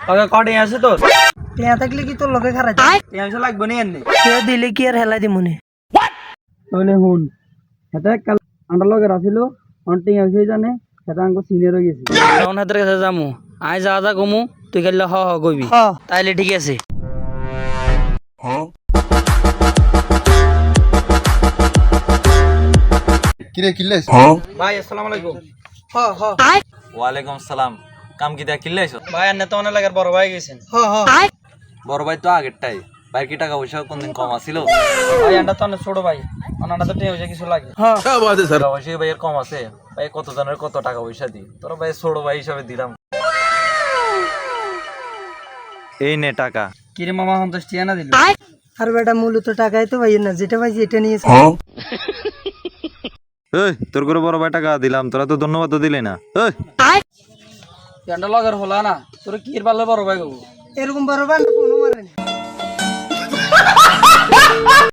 ওকে কটে আছে তোর টিয়া থাকলে কি তোর লগে খারাপ টেনশন লাগবে না এমনি টিয়া দিলে কি আর হেলা দিমুনি তাহলে হুন সেটা কাল আন্ডার লগে রাখিল অন্টিং আছে জানে সেটা আঙ্কো সিনিয়র হয়ে গেছে তখন হাতের কাছে যামু আয় যা যা কমু তুই খেললে হ হ কইবি হ তাইলে ঠিক আছে কিরে কিল্লাইছ ভাই আসসালামু আলাইকুম হ হ ওয়ালাইকুম সালাম কাম কি দেয়া কিল্লাইছো ভাই আর নেতা অনেক লাগার বড় ভাই গেছেন হ হ বড় ভাই তো আগেরটাই ভাই কি টাকা পয়সা কোনদিন কম আছিল ভাই আন্ডা তো অনেক ছোট ভাই অনাটা তো টেনশন কিছু লাগে টাকা পয়সা ভাইয়ের কম আছে ভাই কত জনের কত টাকা পয়সা দি তোর ভাই ছোট ভাই হিসাবে দিলাম এই নে টাকা কিরে মামা সন্তোষ টিয়া না দিল আর বেটা মূলত টাকাই তো ভাই না যেটা পাইছি এটা নিয়েছে এই তোর করে বড় ভাই টাকা দিলাম তোরা তো ধন্যবাদ তো দিলে না এই আন্ডা লাগার হলা না তোর কি এর পারলে বড় ভাই গো এরকম বড় বান ফোনও মারেনি